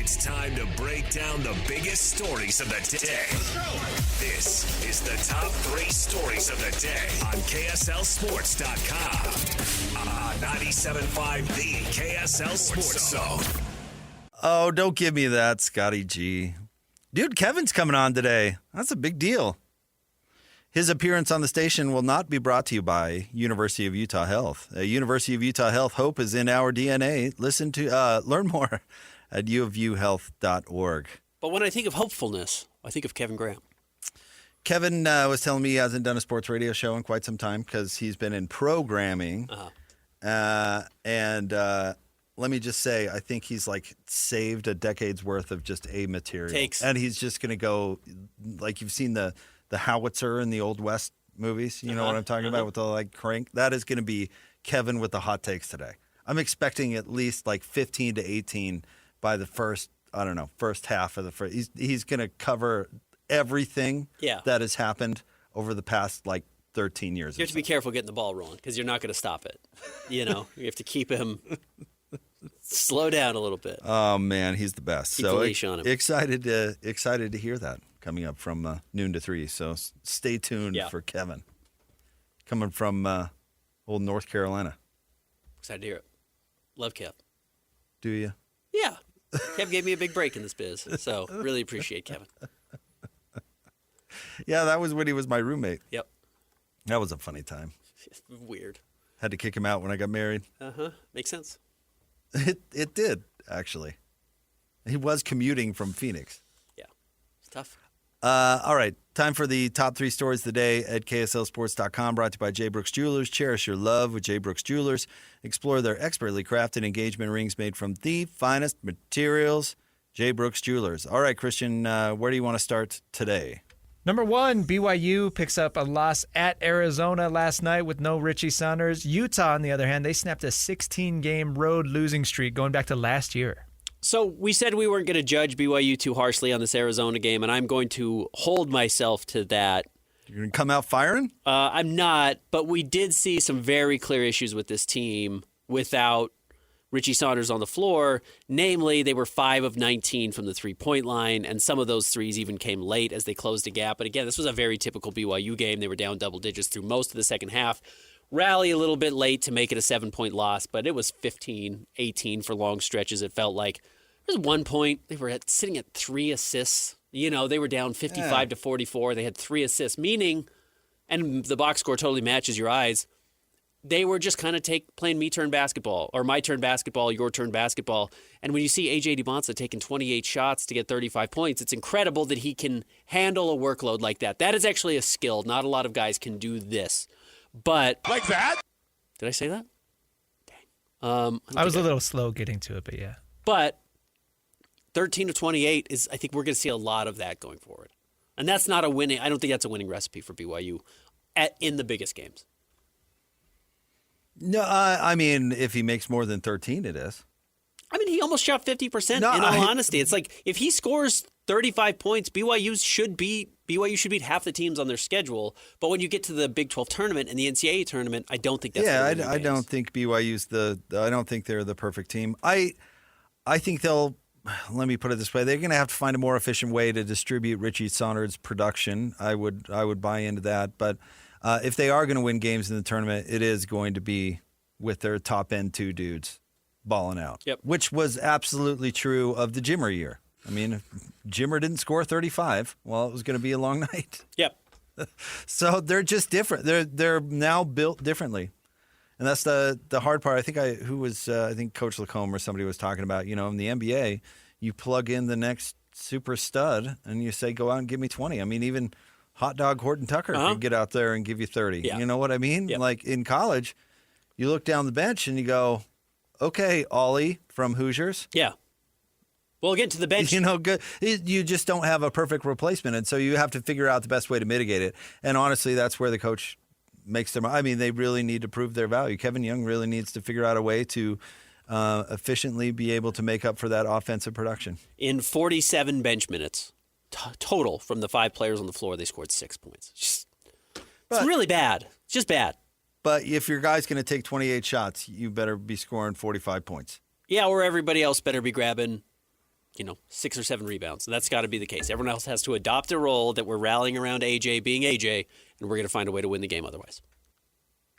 It's time to break down the biggest stories of the day. This is the top 3 stories of the day on KSLSports.com. On 97.5, the KSL Sports Zone. Oh, don't give me that, Scotty G. Dude, Kevin's coming on today. That's a big deal. His appearance on the station will not be brought to you by University of Utah Health. University of Utah Health, hope is in our DNA. Learn more at uofuhealth.org. But when I think of hopefulness, I think of Kevin Graham. Kevin was telling me he hasn't done a sports radio show in quite some time because he's been in programming. Let me just say, I think he's like saved a decade's worth of just A material. And he's just going to go, like you've seen the howitzer in the Old West movies. You know what I'm talking about with the like crank? That is going to be Kevin with the hot takes today. I'm expecting at least like 15 to 18 by the first half of the first. He's going to cover everything that has happened over the past like 13 years. You have to be careful getting the ball rolling because you're not going to stop it. You know, you have to keep him slow down a little bit. Oh man, he's the best. Keep the leash on him. Excited to hear that coming up from noon to 3. So stay tuned for Kevin coming from old North Carolina. Excited to hear it. Love Kev. Do you? Yeah. Kev gave me a big break in this biz, so really appreciate Kevin. Yeah, that was when he was my roommate. Yep. That was a funny time. Weird. Had to kick him out when I got married. Makes sense. It did, actually. He was commuting from Phoenix. Yeah. It's tough. All right. Time for the top 3 stories of the day at KSLSports.com, brought to you by J. Brooks Jewelers. Cherish your love with J. Brooks Jewelers. Explore their expertly crafted engagement rings made from the finest materials. J. Brooks Jewelers. All right, Christian, where do you want to start today? Number 1, BYU picks up a loss at Arizona last night with no Richie Saunders. Utah, on the other hand, they snapped a 16-game road losing streak going back to last year. So we said we weren't going to judge BYU too harshly on this Arizona game, and I'm going to hold myself to that. You're going to come out firing? I'm not, but we did see some very clear issues with this team without Richie Saunders on the floor. Namely, they were 5 of 19 from the three-point line, and some of those threes even came late as they closed the gap. But again, this was a very typical BYU game. They were down double digits through most of the second half. Rally a little bit late to make it a 7-point loss, but it was 15-18 for long stretches. It felt like there was one point they were sitting at 3 assists. You know, they were down 55 to 44. They had 3 assists, meaning, and the box score totally matches your eyes, they were just kind of playing me turn basketball, or my turn basketball, your turn basketball. And when you see A.J. DiBonsa taking 28 shots to get 35 points, it's incredible that he can handle a workload like that. That is actually a skill. Not a lot of guys can do this. But Like that? Did I say that? Dang. I was a little slow getting to it, but yeah. But 13 of 28 is, I think we're going to see a lot of that going forward. And that's not a winning, I don't think that's a winning recipe for BYU in the biggest games. No, I mean, if he makes more than 13, it is. I mean, he almost shot 50%, in all honesty. It's like, if he scores 35 points, BYU should beat half the teams on their schedule. But when you get to the Big 12 tournament and the NCAA tournament, I don't think that's I don't think BYU's I don't think they're the perfect team. I think let me put it this way, they're going to have to find a more efficient way to distribute Richie Saunders' production. I would buy into that. But if they are going to win games in the tournament, it is going to be with their top-end 2 dudes balling out, which was absolutely true of the Jimmer year. I mean, if Jimmer didn't score 35, well, it was going to be a long night. Yep. So they're just different. They're now built differently. And that's the hard part. I think Coach Lacombe or somebody was talking about, in the NBA, you plug in the next super stud and you say, go out and give me 20. I mean, even hot dog Horton Tucker could get out there and give you 30. Yeah. You know what I mean? Yep. Like in college, you look down the bench and you go, okay, Ollie from Hoosiers. Yeah. Well, get to the bench. Good. You just don't have a perfect replacement, and so you have to figure out the best way to mitigate it. And honestly, that's where the coach makes them. I mean, they really need to prove their value. Kevin Young really needs to figure out a way to efficiently be able to make up for that offensive production. In 47 bench minutes total from the 5 players on the floor, they scored 6 points. It's really bad. It's just bad. But if your guy's going to take 28 shots, you better be scoring 45 points. Yeah, or everybody else better be grabbing 6 or 7 rebounds. That's got to be the case. Everyone else has to adopt a role that we're rallying around AJ being AJ, and we're going to find a way to win the game otherwise.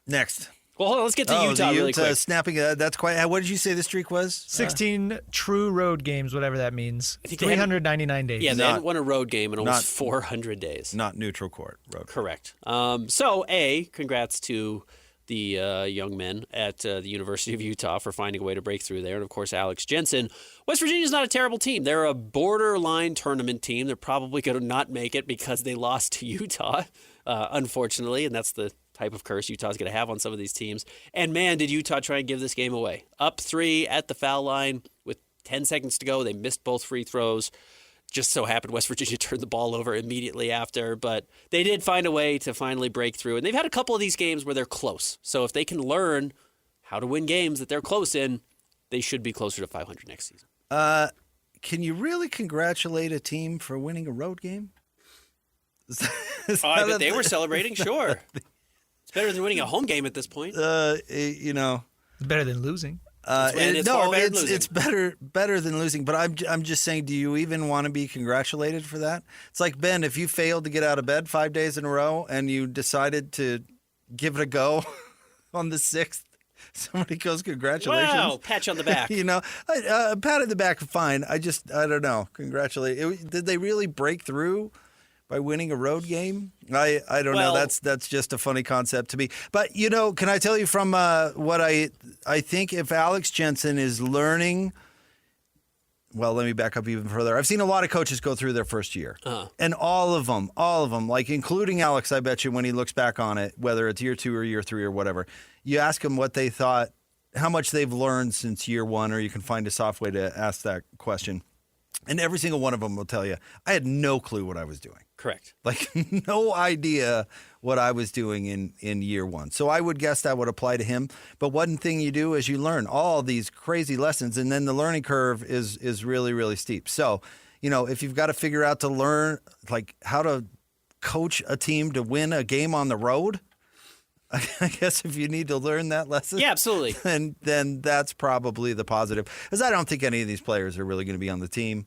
Next. Well, hold on. Let's get to Utah really quick. Snapping. That's quite. What did you say the streak was? 16 true road games, whatever that means. I think 399 days. Yeah, they haven't won a road game in almost 400 days. Not neutral court. Road. Correct. So, congrats to the young men at the University of Utah for finding a way to break through there. And, of course, Alex Jensen. West Virginia's not a terrible team. They're a borderline tournament team. They're probably going to not make it because they lost to Utah, unfortunately, and that's the type of curse Utah's going to have on some of these teams. And, man, did Utah try and give this game away. Up 3 at the foul line with 10 seconds to go. They missed both free throws. Just so happened West Virginia turned the ball over immediately after. But they did find a way to finally break through. And they've had a couple of these games where they're close. So if they can learn how to win games that they're close in, they should be closer to 500 next season. Can you really congratulate a team for winning a road game? I bet they were celebrating, sure. It's better than winning a home game at this point. It's better than losing. It's better than losing. But I'm just saying, do you even want to be congratulated for that? It's like, Ben, if you failed to get out of bed 5 days in a row and you decided to give it a go on the 6th, somebody goes, congratulations. Wow, pat you on the back. Pat on the back, fine. I don't know. Congratulate. Did they really break through by winning a road game? I don't know. That's just a funny concept to me. But, can I tell you from what I think if Alex Jensen is learning, well, let me back up even further. I've seen a lot of coaches go through their first year. And all of them, like including Alex, I bet you when he looks back on it, whether it's year 2 or year 3 or whatever, you ask them what they thought, how much they've learned since year 1, or you can find a soft way to ask that question. And every single one of them will tell you, I had no clue what I was doing. Correct. Like no idea what I was doing in year 1. So I would guess that would apply to him. But one thing you do is you learn all these crazy lessons, and then the learning curve is really, really steep. So, if you've got to figure out to learn like how to coach a team to win a game on the road, I guess if you need to learn that lesson, yeah, absolutely, then that's probably the positive. Because I don't think any of these players are really going to be on the team.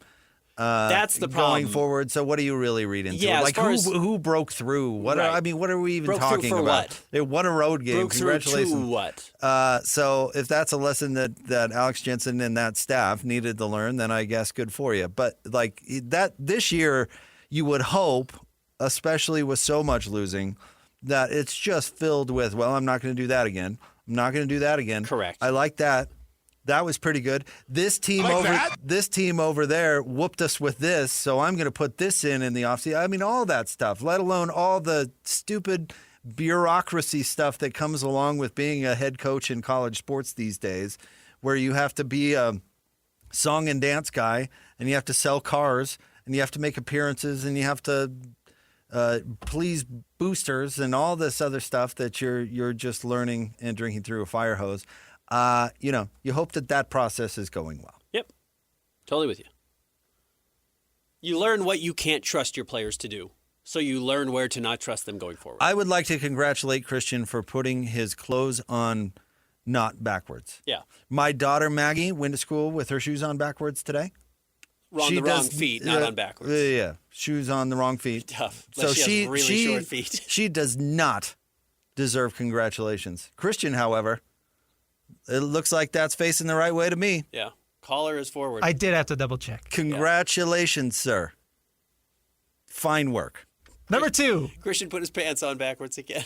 That's the problem going forward. So what do you really read into? Yeah, like who broke through? What right. What are we even broke talking through for about? What? They won a road game. Broke Congratulations. through to what? So if that's a lesson that Alex Jensen and that staff needed to learn, then I guess good for you. But like that this year, you would hope, especially with so much losing, that it's just filled with, well, I'm not going to do that again. I'm not going to do that again. Correct. I like that. That was pretty good. This team over there whooped us with this, so I'm going to put this in the offseason. I mean, all that stuff, let alone all the stupid bureaucracy stuff that comes along with being a head coach in college sports these days, where you have to be a song and dance guy, and you have to sell cars, and you have to make appearances, and you have to please boosters and all this other stuff that you're just learning and drinking through a fire hose. You hope that process is going well. Yep. Totally with you. You learn what you can't trust your players to do, so you learn where to not trust them going forward. I would like to congratulate Christian for putting his clothes on not backwards. Yeah. My daughter Maggie went to school with her shoes on backwards today. Wrong feet, not on backwards. Yeah, shoes on the wrong feet. Tough. So she has really short feet. She does not deserve congratulations. Christian, however, it looks like that's facing the right way to me. Yeah. Collar is forward. I did have to double check. Congratulations, sir. Fine work. Number 2. Christian put his pants on backwards again.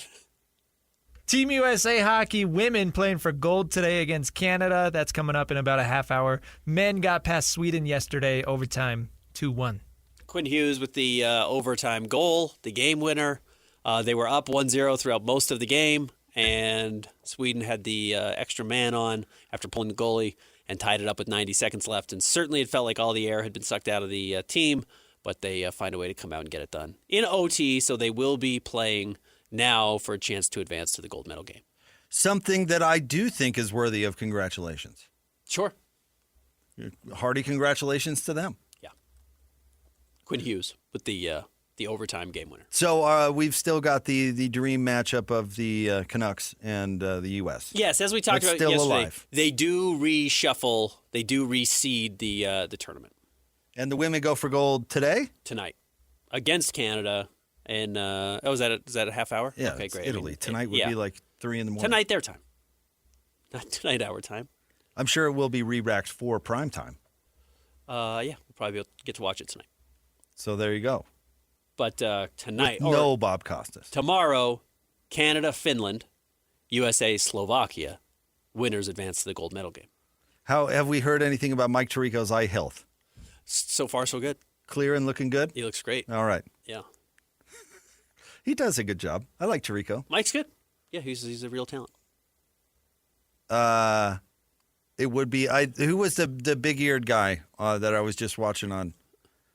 Team USA hockey women playing for gold today against Canada. That's coming up in about a half hour. Men got past Sweden yesterday, overtime, 2-1. Quinn Hughes with the overtime goal, the game winner. They were up 1-0 throughout most of the game, and Sweden had the extra man on after pulling the goalie and tied it up with 90 seconds left. And certainly it felt like all the air had been sucked out of the team, but they find a way to come out and get it done in OT, so they will be playing now for a chance to advance to the gold medal game. Something that I do think is worthy of congratulations. Sure. Hearty congratulations to them. Yeah. Quinn Hughes with the overtime game winner. So we've still got the dream matchup of the Canucks and the U.S. Yes, as we talked about still yesterday, alive. they do reshuffle, they do reseed the tournament. And the women go for gold today? Tonight against Canada. And is that a half hour? Yeah, okay, great. Italy. Tonight would be like 3 in the morning. Tonight their time. Not tonight our time. I'm sure it will be re-racked for prime time. Yeah, we'll probably be able to get to watch it tonight. So there you go. But tonight, no Bob Costas. Tomorrow, Canada, Finland, USA, Slovakia, winners advance to the gold medal game. How have we heard anything about Mike Tirico's eye health? So far, so good. Clear and looking good? He looks great. All right. Yeah. He does a good job. I like Tirico. Mike's good. Yeah, he's a real talent. It would be who was the big-eared guy that I was just watching on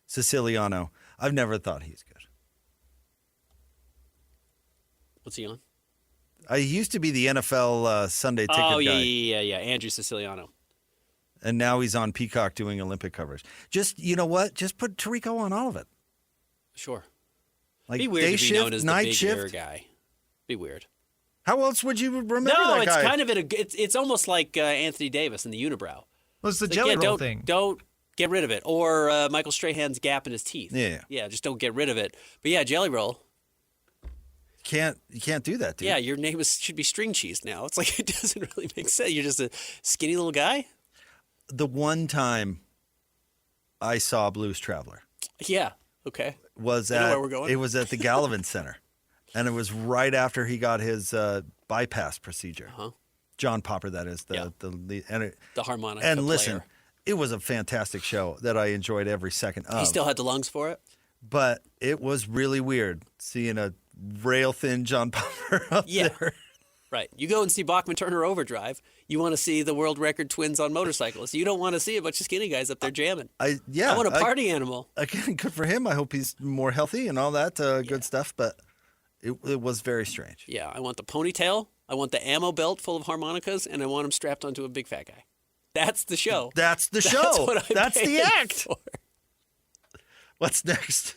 Siciliano? I've never thought he's good. What's he on? He used to be the NFL Sunday ticket guy. Oh, yeah. Andrew Siciliano. And now he's on Peacock doing Olympic coverage. Just, you know what? Just put Tirico on all of it. Sure. Like be weird day to be shift, known as night the big shift. ear guy. Be weird. How else would you remember No, that it's guy? kind of it's almost like Anthony Davis in the unibrow. Well, it's the Like, jelly roll don't, thing. Don't get rid of it. Or Michael Strahan's gap in his teeth. Yeah. Just don't get rid of it. But yeah, jelly roll. You can't do that, dude. Yeah, your name should be string cheese now. It's like it doesn't really make sense. You're just a skinny little guy. The one time I saw Blues Traveler Yeah. Okay. was I know at where we're going. it was at the Gallivan Center, and it was right after he got his bypass procedure. Uh-huh. John Popper, that is Yeah. the harmonica and player. listen, it was a fantastic show that I enjoyed every second of. He still had the lungs for it. But it was really weird seeing a rail thin John Popper up Yeah. there. Right. You go and see Bachman Turner Overdrive. You want to see the world record twins on motorcycles. You don't want to see a bunch of skinny guys up there jamming. I want a party animal. Again, good for him. I hope he's more healthy and all that good stuff. But it was very strange. Yeah, I want the ponytail. I want the ammo belt full of harmonicas, and I want him strapped onto a big fat guy. That's the show. That's the show. That's what I'm That's the paying act. for. What's next?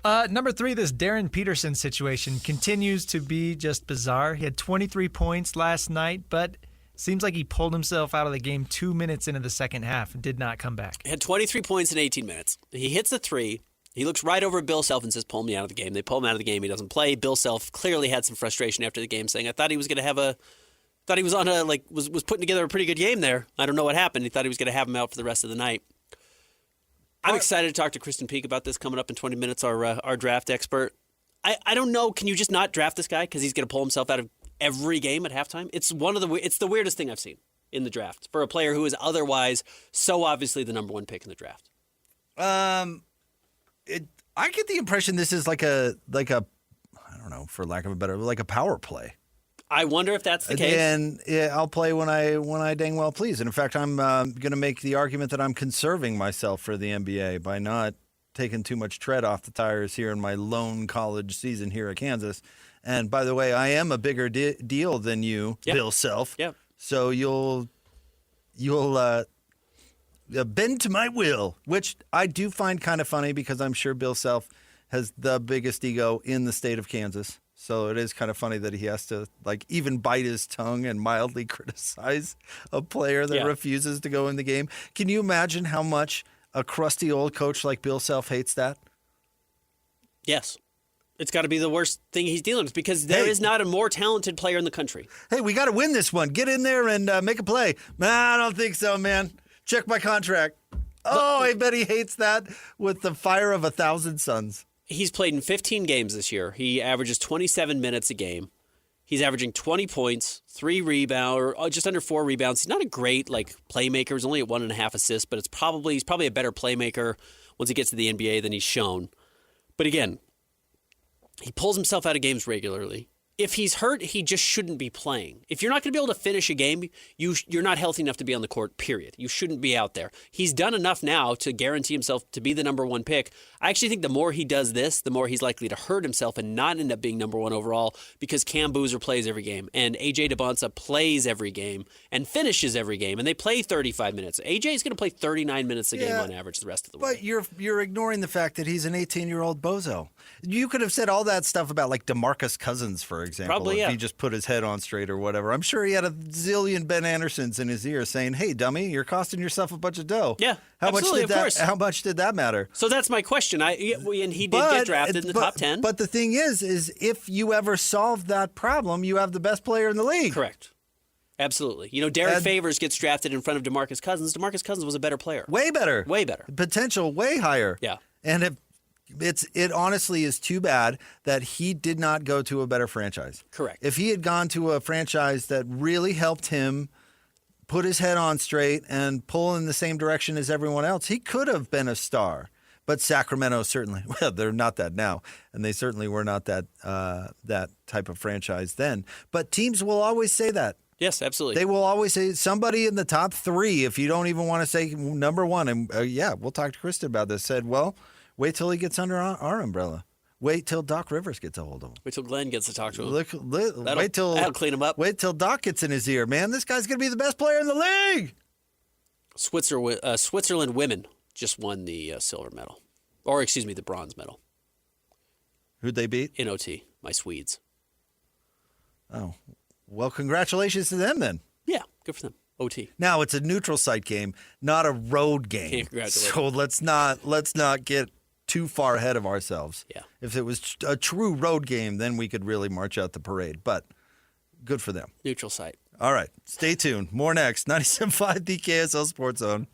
Number 3, this Darryn Peterson situation continues to be just bizarre. He had 23 points last night, but seems like he pulled himself out of the game 2 minutes into the second half and did not come back. He had 23 points in 18 minutes. He hits the three. He looks right over at Bill Self and says, pull me out of the game. They pull him out of the game. He doesn't play. Bill Self clearly had some frustration after the game, saying, I thought he was going to have thought he was on was putting together a pretty good game there. I don't know what happened. He thought he was going to have him out for the rest of the night. I'm excited to talk to Kristen Peak about this coming up in 20 minutes, our draft expert. I don't know. Can you just not draft this guy because he's going to pull himself out of every game at halftime? It's the weirdest thing I've seen in the draft for a player who is otherwise so obviously the number one pick in the draft. I get the impression this is like a I don't know, for lack of a better, like a power play. I wonder if that's the case. And I'll play when I dang well please. And in fact, I'm going to make the argument that I'm conserving myself for the NBA by not taking too much tread off the tires here in my lone college season here at Kansas. And by the way, I am a bigger deal than you, Bill Self. Yeah. So you'll bend to my will, which I do find kind of funny because I'm sure Bill Self has the biggest ego in the state of Kansas. So it is kind of funny that he has to even bite his tongue and mildly criticize a player that refuses to go in the game. Can you imagine how much a crusty old coach like Bill Self hates that? Yes. It's got to be the worst thing he's dealing with because there is not a more talented player in the country. Hey, we got to win this one. Get in there and make a play. Nah, I don't think so, man. Check my contract. Oh, I bet he hates that with the fire of 1,000 suns. He's played in 15 games this year. He averages 27 minutes a game. He's averaging 20 points, 3 rebounds, or just under 4 rebounds. He's not a great playmaker. He's only at 1.5 assists, but he's probably a better playmaker once he gets to the NBA than he's shown. But again, he pulls himself out of games regularly. If he's hurt, he just shouldn't be playing. If you're not going to be able to finish a game, you're not healthy enough to be on the court, period. You shouldn't be out there. He's done enough now to guarantee himself to be the number one pick. I actually think the more he does this, the more he's likely to hurt himself and not end up being number one overall because Cam Boozer plays every game and A.J. DeBonsa plays every game and finishes every game, and they play 35 minutes. A.J. is going to play 39 minutes a game on average the rest of the week. But you're ignoring the fact that he's an 18-year-old bozo. You could have said all that stuff about DeMarcus Cousins, for example. Probably, if yeah. he just put his head on straight or whatever. I'm sure he had a zillion Ben Andersons in his ear saying, "Hey, dummy, you're costing yourself a bunch of dough." Yeah, how absolutely, much did of course. How much did that matter? So that's my question. And he did get drafted in the top 10. But the thing is if you ever solve that problem, you have the best player in the league. Correct. Absolutely. Derek Favors gets drafted in front of DeMarcus Cousins. DeMarcus Cousins was a better player. Way better. Way better. Potential way higher. Yeah. And it honestly is too bad that he did not go to a better franchise. Correct. If he had gone to a franchise that really helped him put his head on straight and pull in the same direction as everyone else, he could have been a star. But Sacramento certainly, well, they're not that now, and they certainly were not that type of franchise then. But teams will always say that. Yes, absolutely. They will always say somebody in the top 3, if you don't even want to say number 1. And we'll talk to Kristen about this. Said, well, wait till he gets under our umbrella. Wait till Doc Rivers gets a hold of him. Wait till Glenn gets to talk to him. That'll clean him up. Wait till Doc gets in his ear. Man, this guy's going to be the best player in the league. Switzerland women just won the silver medal. Or, excuse me, the bronze medal. Who'd they beat? In OT, my Swedes. Oh, well, congratulations to them then. Yeah, good for them. OT. Now it's a neutral site game, not a road game. Congratulations. So let's not get too far ahead of ourselves. Yeah. If it was a true road game, then we could really march out the parade. But good for them. Neutral site. All right, stay tuned. More next. 97.5 the KSL Sports Zone.